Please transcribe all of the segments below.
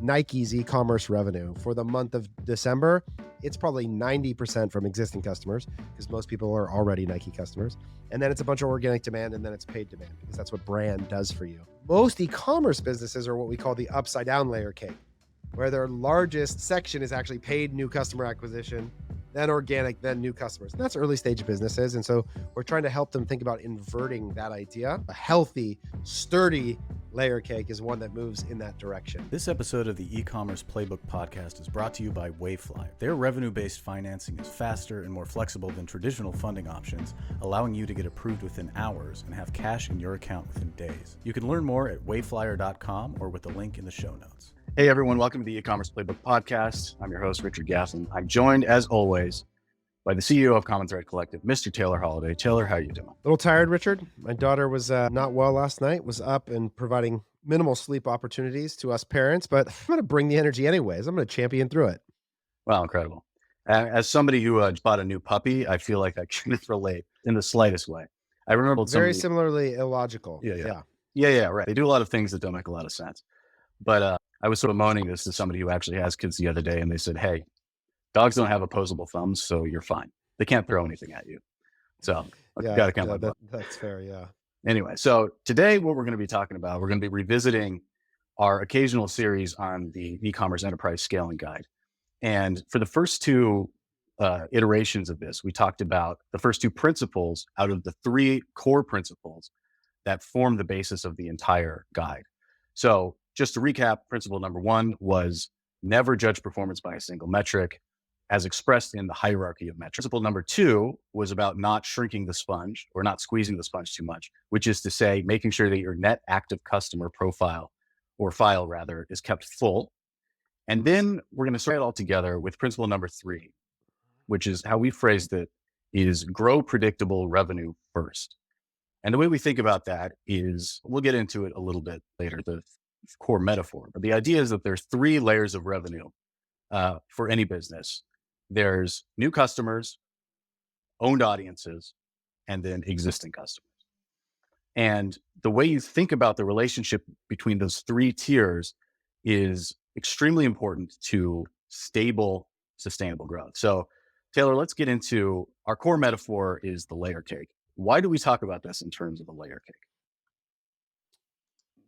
Nike's e-commerce revenue for the month of December, it's probably 90% from existing customers because most people are already Nike customers. And then it's a bunch of organic demand, and then it's paid demand because that's what brand does for you. Most e-commerce businesses are what we call the upside down layer cake, where their largest section is actually paid new customer acquisition, then organic, then new customers. And that's early stage businesses. And so we're trying to help them think about inverting that idea. A healthy, sturdy layer cake is one that moves in that direction. This episode of the Ecommerce Playbook podcast is brought to you by Wayflyer. Their revenue-based financing is faster and more flexible than traditional funding options, allowing you to get approved within hours and have cash in your account within days. You can learn more at wayflyer.com or with the link in the show notes. Hey everyone, welcome to the Ecommerce Playbook podcast. I'm your host, Richard Gaffin. I'm joined, as always, by the CEO of Common Thread Collective, Mr. Taylor Holiday. Taylor, how are you doing? A little tired, Richard. My daughter was not well last night, was up and providing minimal sleep opportunities to us parents, but I'm going to bring the energy anyways. I'm going to champion through it. Wow, incredible. As somebody who bought a new puppy, I feel like I can relate in the slightest way. I remember very similarly illogical. Yeah, right. They do a lot of things that don't make a lot of sense. But I was sort of moaning this to somebody who actually has kids the other day, and they said, hey, dogs don't have opposable thumbs, so you're fine. They can't throw anything at you. So yeah, got to count that's fair, yeah. Anyway, so today what we're going to be talking about, we're going to be revisiting our occasional series on the e-commerce enterprise scaling guide. And for the first two iterations of this, we talked about the first two principles out of the three core principles that form the basis of the entire guide. So just to recap, principle number one was never judge performance by a single metric as expressed in the hierarchy of metrics. Principle number two was about not shrinking the sponge or not squeezing the sponge too much, which is to say, making sure that your net active customer profile or file rather is kept full. And then we're going to start it all together with principle number three, which is how we phrased it is grow predictable revenue first. And the way we think about that is, we'll get into it a little bit later, the core metaphor, but the idea is that there's three layers of revenue for any business. There's new customers, owned audiences, and then existing customers. And the way you think about the relationship between those three tiers is extremely important to stable, sustainable growth. So Taylor, let's get into our core metaphor is the layer cake. Why do we talk about this in terms of a layer cake?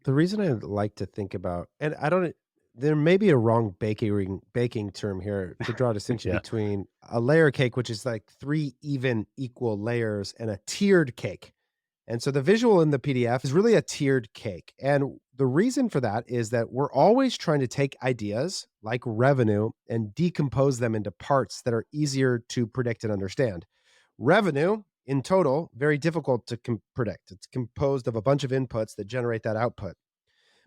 The reason I like to think about, and there may be a wrong baking term here to draw a distinction between a layer cake, which is like three even equal layers, and a tiered cake. And so the visual in the PDF is really a tiered cake. And the reason for that is that we're always trying to take ideas like revenue and decompose them into parts that are easier to predict and understand. Revenue, in total, very difficult to predict. It's composed of a bunch of inputs that generate that output.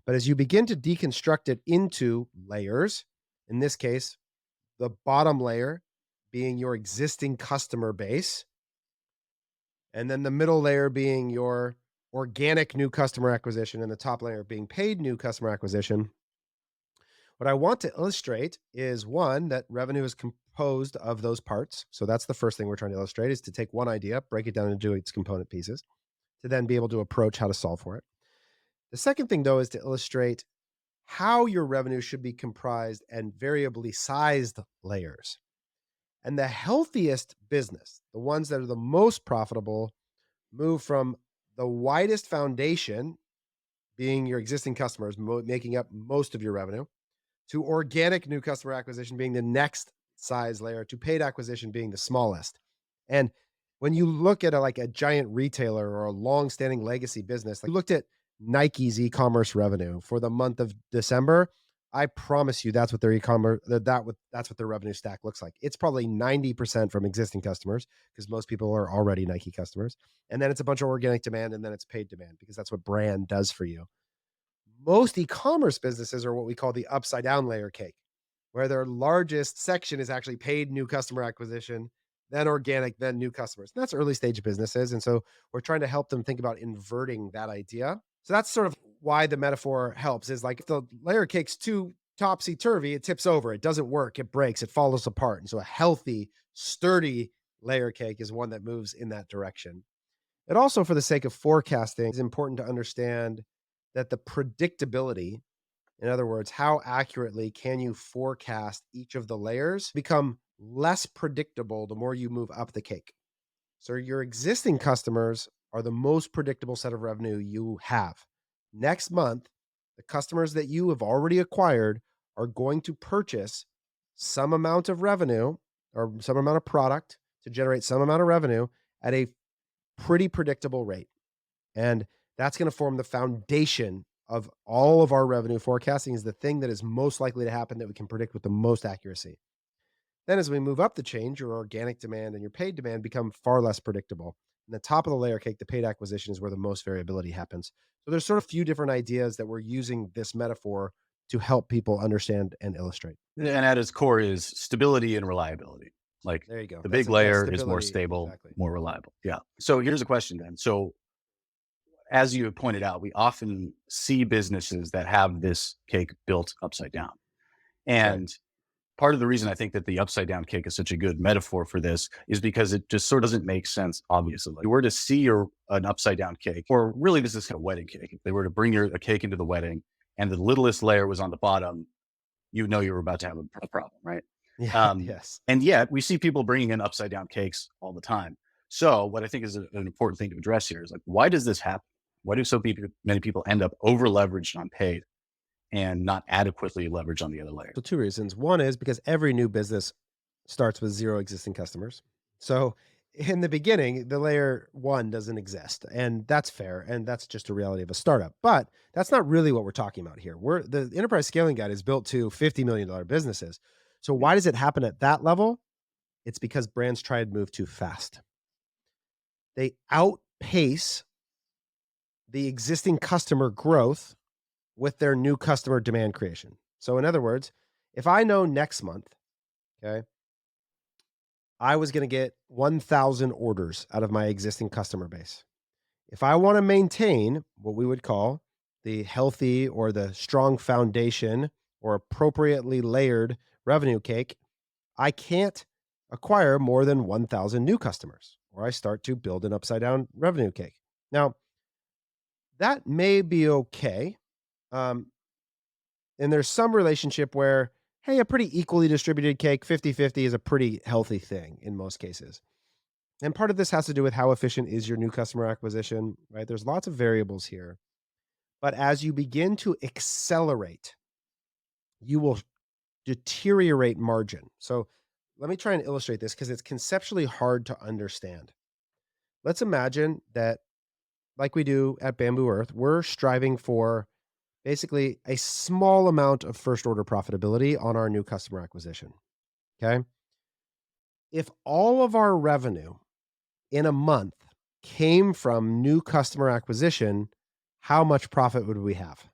But as you begin to deconstruct it into layers, in this case, the bottom layer being your existing customer base, and then the middle layer being your organic new customer acquisition, and the top layer being paid new customer acquisition. What I want to illustrate is, one, that revenue is composed of those parts. So that's the first thing we're trying to illustrate, is to take one idea, break it down into its component pieces, to then be able to approach how to solve for it. The second thing, though, is to illustrate how your revenue should be comprised and variably sized layers. And the healthiest business, the ones that are the most profitable, move from the widest foundation, being your existing customers, making up most of your revenue, to organic new customer acquisition being the next size layer, to paid acquisition being the smallest. And when you look at a giant retailer or a long-standing legacy business, like you looked at Nike's e-commerce revenue for the month of December, I promise you that's what their e-commerce, that's what their revenue stack looks like. It's probably 90% from existing customers because most people are already Nike customers. And then it's a bunch of organic demand, and then it's paid demand because that's what brand does for you. Most e-commerce businesses are what we call the upside down layer cake, where their largest section is actually paid new customer acquisition, then organic, then new customers. And that's early stage businesses. And so we're trying to help them think about inverting that idea. So that's sort of why the metaphor helps, is like if the layer cake's too topsy-turvy, it tips over, it doesn't work, it breaks, it falls apart. And so a healthy, sturdy layer cake is one that moves in that direction. It also, for the sake of forecasting, is important to understand that the predictability In other words, how accurately can you forecast each of the layers become less predictable the more you move up the cake. So your existing customers are the most predictable set of revenue you have. Next month, the customers that you have already acquired are going to purchase some amount of revenue or some amount of product to generate some amount of revenue at a pretty predictable rate. And that's going to form the foundation of all of our revenue forecasting, is the thing that is most likely to happen that we can predict with the most accuracy. Then as we move up the chain, your organic demand and your paid demand become far less predictable. And the top of the layer cake, the paid acquisition, is where the most variability happens. So there's sort of a few different ideas that we're using this metaphor to help people understand and illustrate. And at its core is stability and reliability. Like There you go. the That's big it. Yeah, layer is more stability. stable, Exactly. more reliable. Yeah. So here's a question then. So as you pointed out, we often see businesses that have this cake built upside down. And part of the reason I think that the upside down cake is such a good metaphor for this is because it just sort of doesn't make sense, obviously. Like, if you were to see an upside down cake, or really this is kind of a wedding cake, if they were to bring a cake into the wedding and the littlest layer was on the bottom, you know you were about to have a problem, right? Yeah. Yes. And yet we see people bringing in upside down cakes all the time. So what I think is an important thing to address here is like, why does this happen? Why do many people end up over leveraged on paid and not adequately leveraged on the other layer? So two reasons. One is because every new business starts with zero existing customers. So in the beginning, the layer one doesn't exist. And that's fair. And that's just a reality of a startup. But that's not really what we're talking about here. The enterprise scaling guide is built to $50 million businesses. So why does it happen at that level? It's because brands try to move too fast. They outpace the existing customer growth with their new customer demand creation. So in other words, if I know next month, okay, I was going to get 1,000 orders out of my existing customer base. If I want to maintain what we would call the healthy or the strong foundation or appropriately layered revenue cake, I can't acquire more than 1,000 new customers, or I start to build an upside down revenue cake. Now, that may be okay. Um, and there's some relationship where, hey, a pretty equally distributed cake, 50-50, is a pretty healthy thing in most cases. And part of this has to do with how efficient is your new customer acquisition, right? There's lots of variables here. But as you begin to accelerate, you will deteriorate margin. So let me try and illustrate this because it's conceptually hard to understand. Let's imagine that, like we do at Bamboo Earth, we're striving for basically a small amount of first order profitability on our new customer acquisition. Okay. If all of our revenue in a month came from new customer acquisition, how much profit would we have?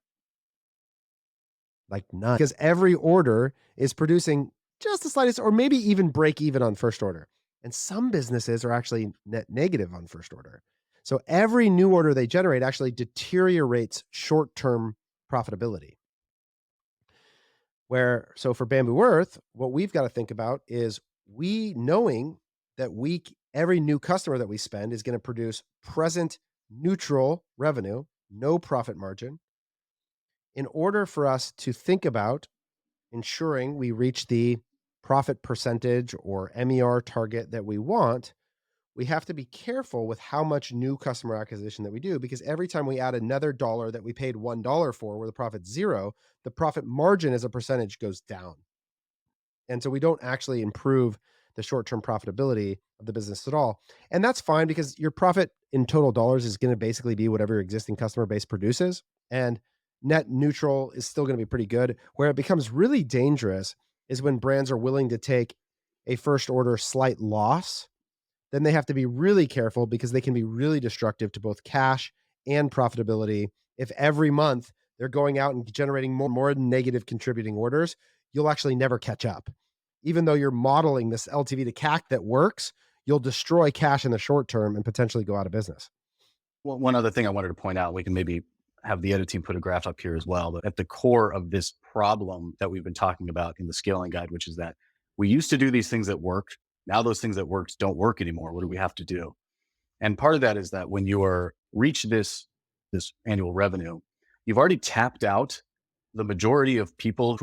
Like none, because every order is producing just the slightest, or maybe even break even on first order. And some businesses are actually net negative on first order. So every new order they generate actually deteriorates short-term profitability. So for Bamboo Earth, what we've got to think about is knowing that every new customer that we spend is going to produce present neutral revenue, no profit margin. In order for us to think about ensuring we reach the profit percentage or MER target that we want, we have to be careful with how much new customer acquisition that we do, because every time we add another dollar that we paid $1 for, where the profit's zero, the profit margin as a percentage goes down. And so we don't actually improve the short-term profitability of the business at all. And that's fine, because your profit in total dollars is going to basically be whatever your existing customer base produces. And net neutral is still going to be pretty good. Where it becomes really dangerous is when brands are willing to take a first order slight loss. Then they have to be really careful, because they can be really destructive to both cash and profitability. If every month they're going out and generating more negative contributing orders, you'll actually never catch up. Even though you're modeling this LTV to CAC that works, you'll destroy cash in the short term and potentially go out of business. Well, one other thing I wanted to point out, we can maybe have the edit team put a graph up here as well, but at the core of this problem that we've been talking about in the scaling guide, which is that we used to do these things that worked. Now those things that worked don't work anymore. What do we have to do? And part of that is that when you reach this annual revenue, you've already tapped out the majority of people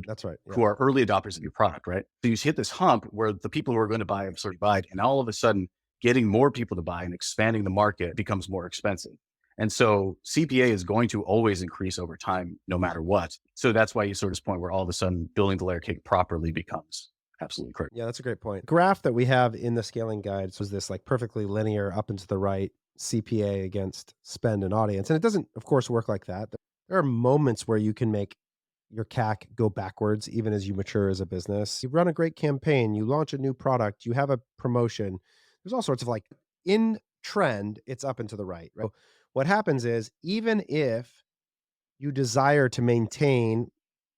That's right. Yeah. who are early adopters of your product, right? So you hit this hump where the people who are going to buy have sort of bought, and all of a sudden getting more people to buy and expanding the market becomes more expensive. And so CPA is going to always increase over time, no matter what. So that's why you sort of this point where all of a sudden building the layer cake properly becomes absolutely critical. Yeah, that's a great point. Graph that we have in the scaling guide was this like perfectly linear up and to the right CPA against spend and audience. And it doesn't, of course, work like that. There are moments where you can make your CAC go backwards, even as you mature as a business. You run a great campaign, you launch a new product, you have a promotion. There's all sorts of like in trend, it's up and to the right. Right. So what happens is, even if you desire to maintain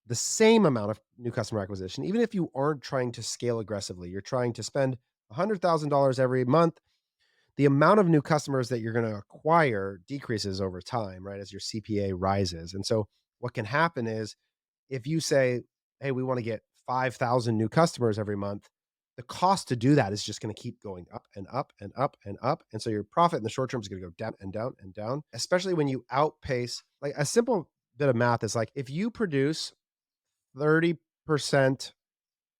the same amount of new customer acquisition, even if you aren't trying to scale aggressively, you're trying to spend $100,000 every month, the amount of new customers that you're going to acquire decreases over time, right? As your CPA rises. And so what can happen is, if you say, hey, we want to get 5,000 new customers every month, the cost to do that is just going to keep going up and up and up and up. And so your profit in the short term is going to go down and down and down, especially when you outpace. Like, a simple bit of math is like, if you produce 30%,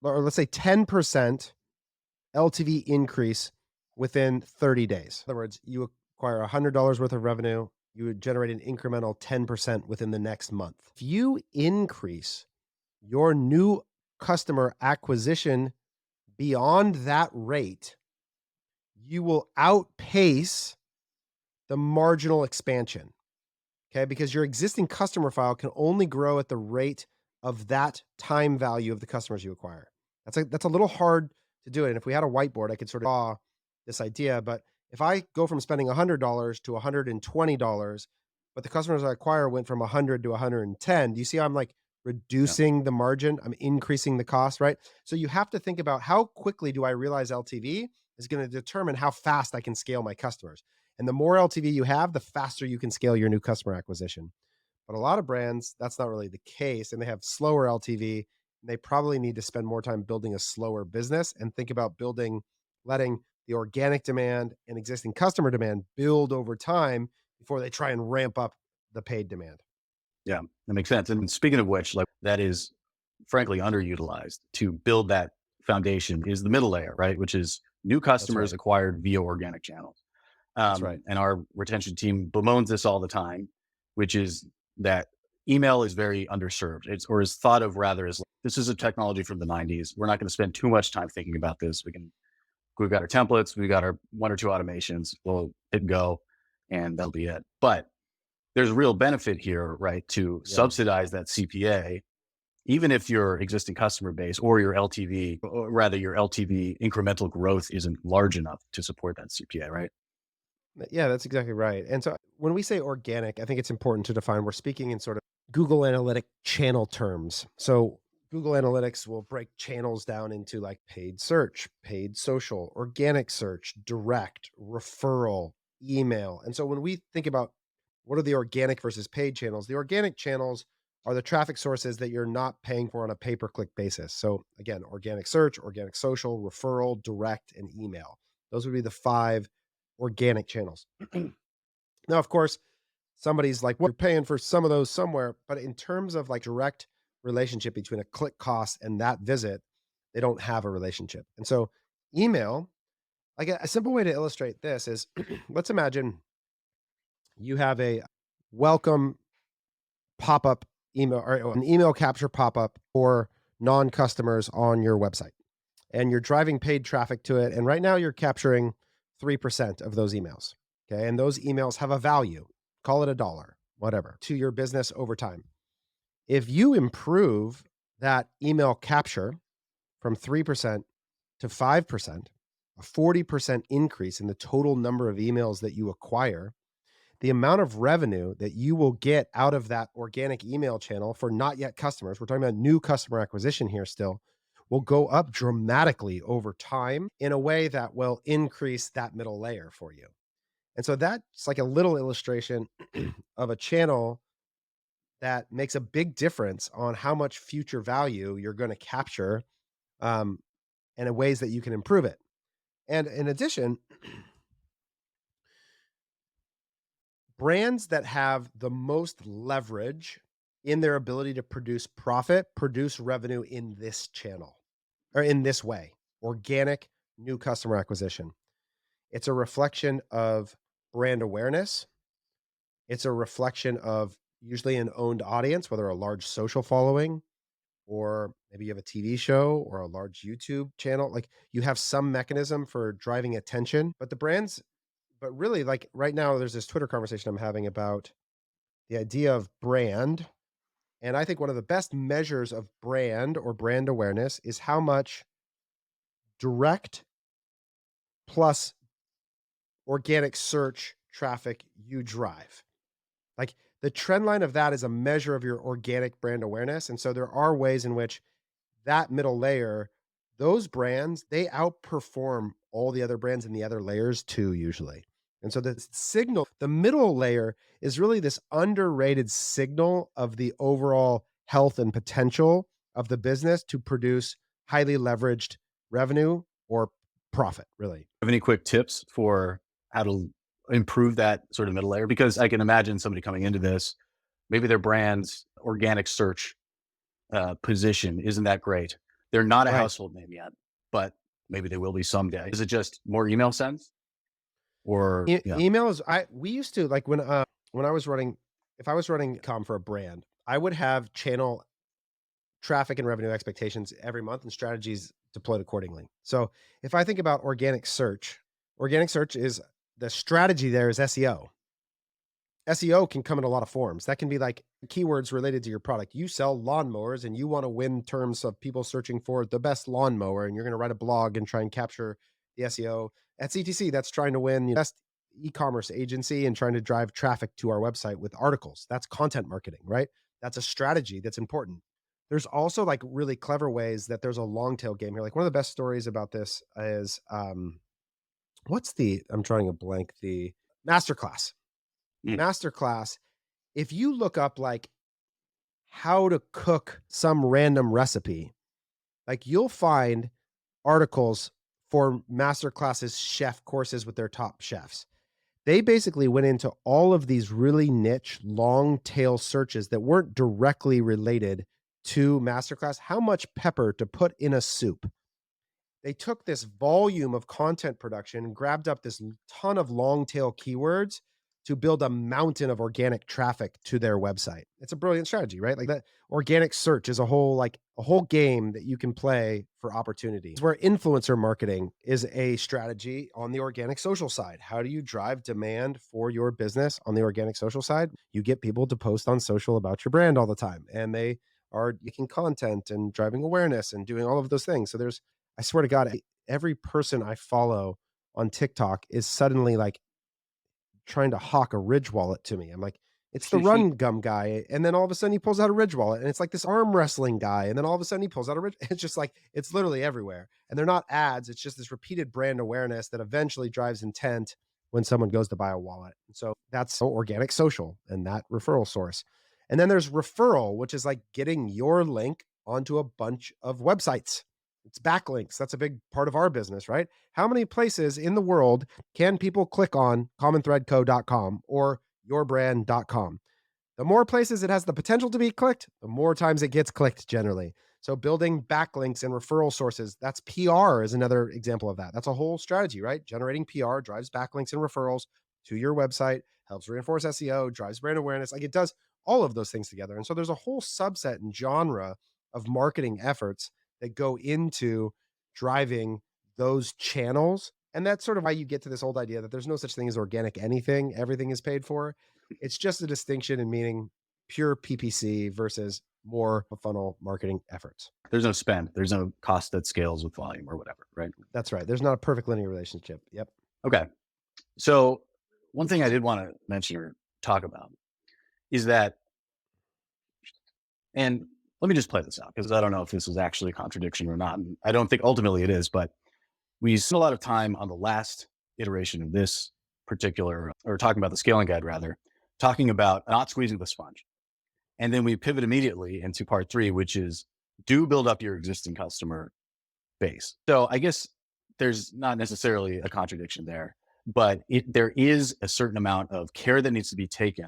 or let's say 10% LTV increase within 30 days. In other words, you acquire $100 worth of revenue, you would generate an incremental 10% within the next month. If you increase your new customer acquisition beyond that rate, you will outpace the marginal expansion. Okay, because your existing customer file can only grow at the rate of that time value of the customers you acquire. That's a little hard to do it. And if we had a whiteboard, I could sort of draw this idea. But if I go from spending $100 to $120, but the customers I acquire went from 100 to 110, do you see how I'm like Yeah. reducing the margin? I'm increasing the cost, right? So you have to think about, how quickly do I realize LTV is going to determine how fast I can scale my customers. And the more LTV you have, the faster you can scale your new customer acquisition. But a lot of brands, that's not really the case. And they have slower LTV. And they probably need to spend more time building a slower business and think about letting the organic demand and existing customer demand build over time before they try and ramp up the paid demand. Yeah, that makes sense. And speaking of which, like that is frankly underutilized to build that foundation is the middle layer, right? Which is new That's customers right. acquired via organic channels. That's right. And our retention team bemoans this all the time, which is that email is very underserved. Or is thought of rather as like, this is a technology from the 90s. We're not going to spend too much time thinking about this. We've got our templates, we've got our one or two automations, we'll hit go, and that'll be it. But there's real benefit here, right? To Yeah. subsidize that CPA, even if your existing customer base or your LTV, or rather your LTV incremental growth isn't large enough to support that CPA, right? Yeah, that's exactly right. And so when we say organic, I think it's important to define, we're speaking in sort of Google Analytic channel terms. So Google Analytics will break channels down into like paid search, paid social, organic search, direct, referral, email. And so when we think about what are the organic versus paid channels, the organic channels are the traffic sources that you're not paying for on a pay-per-click basis. So again, organic search, organic social, referral, direct, and email. Those would be the five organic channels. Now, of course, somebody's like, well, you're paying for some of those somewhere. But in terms of like direct relationship between a click cost and that visit, they don't have a relationship. And so email, like a simple way to illustrate this is, let's imagine you have a welcome pop-up email, or an email capture pop-up for non-customers on your website. And you're driving paid traffic to it. And right now you're capturing 3% of those emails. Okay. And those emails have a value, call it $1, whatever, to your business over time. If you improve that email capture from 3% to 5%, a 40% increase in the total number of emails that you acquire, the amount of revenue that you will get out of that organic email channel for not yet customers, we're talking about new customer acquisition here still, will go up dramatically over time in a way that will increase that middle layer for you. And so that's like a little illustration of a channel that makes a big difference on how much future value you're going to capture, um, and in ways that you can improve it. And in addition, brands that have the most leverage in their ability to produce profit, produce revenue in this channel or in this way. Organic new customer acquisition. It's a reflection of brand awareness. It's a reflection of usually an owned audience, whether a large social following or maybe you have a TV show or a large YouTube channel. Like you have some mechanism for driving attention, but the brands, but really like right now, there's this Twitter conversation I'm having about the idea of brand. And I think one of the best measures of brand or brand awareness is how much direct plus organic search traffic you drive. Like the trend line of that is a measure of your organic brand awareness. And so there are ways in which that middle layer, those brands, they outperform all the other brands in the other layers too, usually. And so the signal, the middle layer is really this underrated signal of the overall health and potential of the business to produce highly leveraged revenue or profit, really. Have any quick tips for how to improve that sort of middle layer? Because I can imagine somebody coming into this, maybe their brand's organic search position isn't that great. They're not a Right. household name yet, but maybe they will be someday. Is it just more email sends or yeah? Email is we used to like when I was running if I was running com for a brand, I would have channel traffic and revenue expectations every month and strategies deployed accordingly. So if I think about organic search is the strategy there is SEO. SEO can come in a lot of forms. That can be like keywords related to your product. You sell lawnmowers and you want to win terms of people searching for the best lawnmower, and you're going to write a blog and try and capture the SEO. At CTC, that's trying to win the best e-commerce agency and trying to drive traffic to our website with articles. That's content marketing, right? That's a strategy that's important. There's also like really clever ways that there's a long tail game here. Like one of the best stories about this is I'm trying to blank the masterclass. Mm. Masterclass, if you look up like how to cook some random recipe, like you'll find articles for masterclasses chef courses with their top chefs. They basically went into all of these really niche long tail searches that weren't directly related to masterclass. How much pepper to put in a soup? They took this volume of content production and grabbed up this ton of long tail keywords to build a mountain of organic traffic to their website. It's a brilliant strategy, right? Like that organic search is a whole game that you can play for opportunities. Where influencer marketing is a strategy on the organic social side. How do you drive demand for your business on the organic social side? You get people to post on social about your brand all the time, and they are making content and driving awareness and doing all of those things. So I swear to God, every person I follow on TikTok is suddenly like trying to hawk a Ridge wallet to me. I'm like, it's the run gum guy. And then all of a sudden he pulls out a Ridge wallet, and it's like this arm wrestling guy. And then all of a sudden he pulls out a Ridge. It's just like, it's literally everywhere. And they're not ads. It's just this repeated brand awareness that eventually drives intent when someone goes to buy a wallet. And so that's organic social and that referral source. And then there's referral, which is like getting your link onto a bunch of websites. It's backlinks. That's a big part of our business, right? How many places in the world can people click on commonthreadco.com or yourbrand.com? The more places it has the potential to be clicked, the more times it gets clicked generally. So building backlinks and referral sources, that's PR is another example of that. That's a whole strategy, right? Generating PR drives backlinks and referrals to your website, helps reinforce SEO, drives brand awareness. Like it does all of those things together. And so there's a whole subset and genre of marketing efforts that go into driving those channels. And that's sort of why you get to this old idea that there's no such thing as organic anything. Everything is paid for. It's just a distinction in meaning pure PPC versus more funnel marketing efforts. There's no spend. There's no cost that scales with volume or whatever, right? That's right. There's not a perfect linear relationship. Yep. Okay. So one thing I did want to mention or talk about is that, and let me just play this out because I don't know if this is actually a contradiction or not. And I don't think ultimately it is, but we spent a lot of time on the last iteration of this particular, or talking about the scaling guide rather, talking about not squeezing the sponge. And then we pivot immediately into part 3, which is do build up your existing customer base. So I guess there's not necessarily a contradiction there, but there is a certain amount of care that needs to be taken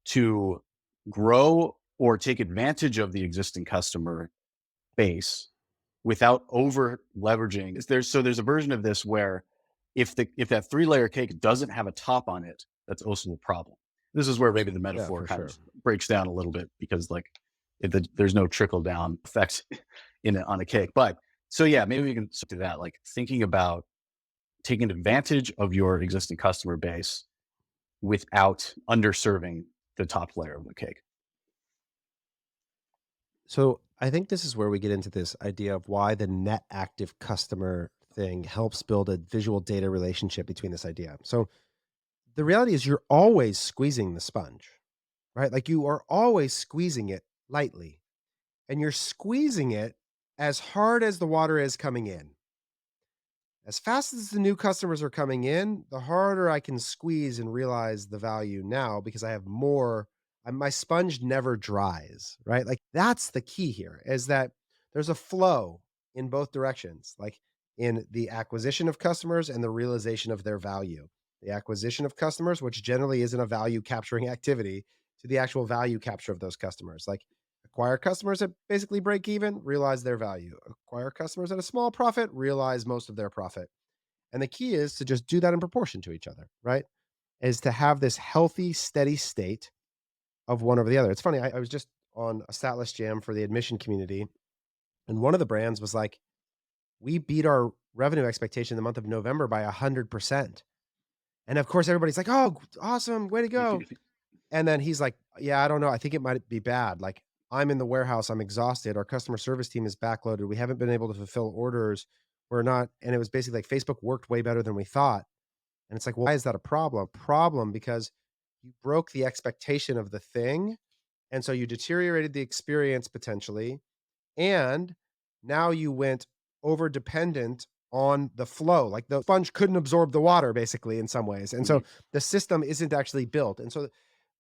to grow or take advantage of the existing customer base without over leveraging. There's a version of this where if that 3-layer cake doesn't have a top on it, that's also a problem. This is where maybe the Yeah, metaphor for kind sure. of breaks down a little bit, because like there's no trickle down effect on a cake. But so yeah, maybe we can do that, like thinking about taking advantage of your existing customer base without underserving the top layer of the cake. So I think this is where we get into this idea of why the net active customer thing helps build a visual data relationship between this idea. So the reality is you're always squeezing the sponge, right? Like you are always squeezing it lightly, and you're squeezing it as hard as the water is coming in. As fast as the new customers are coming in, the harder I can squeeze and realize the value now because I have more. My sponge never dries, right? Like that's the key here is that there's a flow in both directions, like in the acquisition of customers and the realization of their value. The acquisition of customers, which generally isn't a value capturing activity, to the actual value capture of those customers. Like acquire customers at basically break even, realize their value. Acquire customers at a small profit, realize most of their profit. And the key is to just do that in proportion to each other, right? Is to have this healthy, steady state of one over the other. It's funny. I was just on a Statless Jam for the admission community, and one of the brands was like, we beat our revenue expectation in the month of November by 100%. And of course, everybody's like, oh, awesome. Way to go. And then he's like, "Yeah, I don't know. I think it might be bad. Like, I'm in the warehouse. I'm exhausted. Our customer service team is backloaded. We haven't been able to fulfill orders. We're not." And it was basically like Facebook worked way better than we thought. And it's like, well, why is that a problem? Problem because you broke the expectation of the thing. And so you deteriorated the experience potentially. And now you went over dependent on the flow. Like the sponge couldn't absorb the water basically in some ways. And so Mhm. the system isn't actually built. And so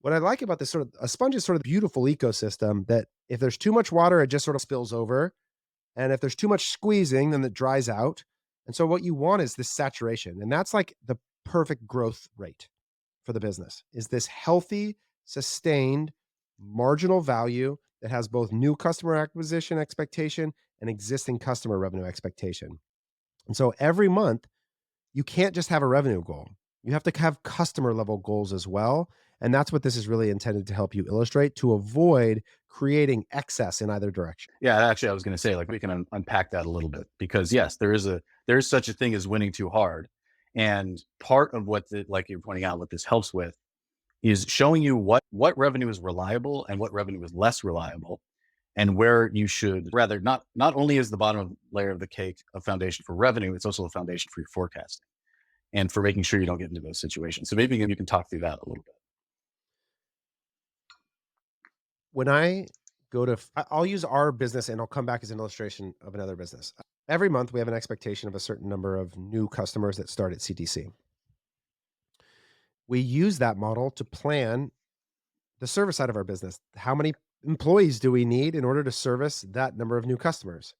what I like about this sort of a sponge is sort of beautiful ecosystem that if there's too much water, it just sort of spills over. And if there's too much squeezing, then it dries out. And so what you want is this saturation. And that's like the perfect growth rate for the business is this healthy, sustained marginal value that has both new customer acquisition expectation and existing customer revenue expectation. And so every month, you can't just have a revenue goal. You have to have customer level goals as well. And that's what this is really intended to help you illustrate to avoid creating excess in either direction. Yeah, actually, I was going to say, like, we can unpack that a little bit, because yes, there is such a thing as winning too hard, and part of like you're pointing out, what this helps with is showing you what revenue is reliable and what revenue is less reliable, and where you should rather not only is the bottom layer of the cake a foundation for revenue, it's also a foundation for your forecasting and for making sure you don't get into those situations. So maybe you can talk through that a little bit. When I go to, I'll use our business and I'll come back as an illustration of another business. Every month, we have an expectation of a certain number of new customers that start at CTC. We use that model to plan the service side of our business. How many employees do we need in order to service that number of new customers?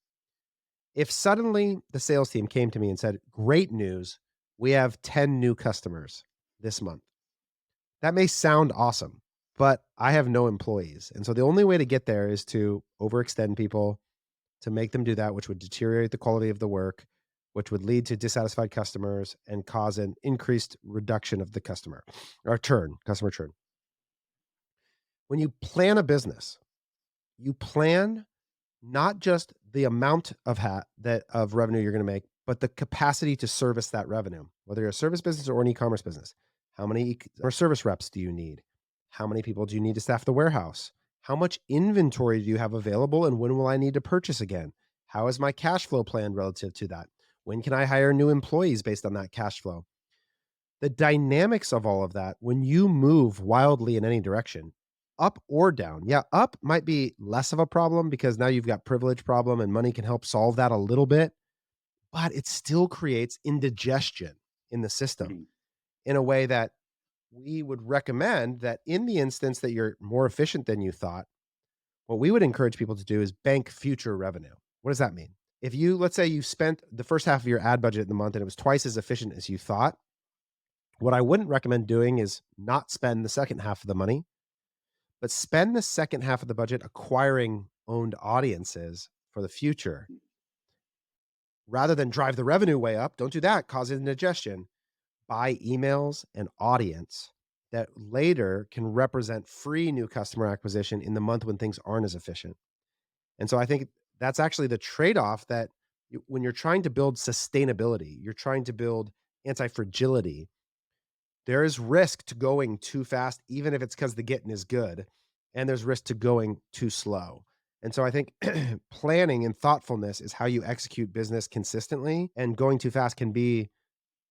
If suddenly the sales team came to me and said, "Great news, we have 10 new customers this month." That may sound awesome, but I have no employees. And so the only way to get there is to overextend people, to make them do that, which would deteriorate the quality of the work, which would lead to dissatisfied customers and cause an increased reduction of the customer churn. When you plan a business, you plan not just the amount of revenue you're going to make, but the capacity to service that revenue. Whether you're a service business or an e-commerce business, how many or service reps do you need? How many people do you need to staff the warehouse? How much inventory do you have available, and when will I need to purchase again? How is my cash flow planned relative to that? When can I hire new employees based on that cash flow? The dynamics of all of that, when you move wildly in any direction, up or down. Yeah, up might be less of a problem because now you've got privilege problem and money can help solve that a little bit, but it still creates indigestion in the system Mhm. in a way that we would recommend that in the instance that you're more efficient than you thought, what we would encourage people to do is bank future revenue. What does that mean? If you, let's say you spent the first half of your ad budget in the month and it was twice as efficient as you thought, what I wouldn't recommend doing is not spend the second half of the money, but spend the second half of the budget acquiring owned audiences for the future. Rather than drive the revenue way up, don't do that, cause indigestion. Buy emails and audience that later can represent free new customer acquisition in the month when things aren't as efficient. And so I think that's actually the trade-off that when you're trying to build sustainability, you're trying to build anti-fragility, there is risk to going too fast, even if it's because the getting is good. And there's risk to going too slow. And so I think planning and thoughtfulness is how you execute business consistently. And going too fast can be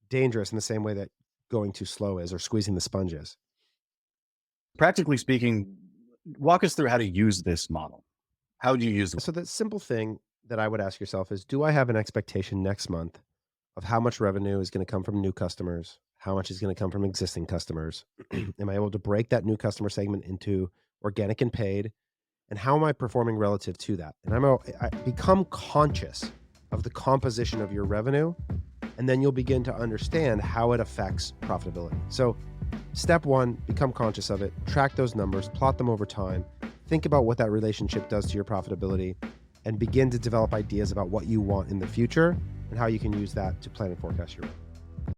dangerous in the same way that going too slow is, or squeezing the sponges. Practically speaking, walk us through how to use this model. How do you use it? So the simple thing that I would ask yourself is, do I have an expectation next month of how much revenue is going to come from new customers? How much is going to come from existing customers? Am I able to break that new customer segment into organic and paid? And how am I performing relative to that? And I become conscious of the composition of your revenue, and then you'll begin to understand how it affects profitability. So step one, become conscious of it, track those numbers, plot them over time, think about what that relationship does to your profitability, and begin to develop ideas about what you want in the future and how you can use that to plan and forecast your revenue.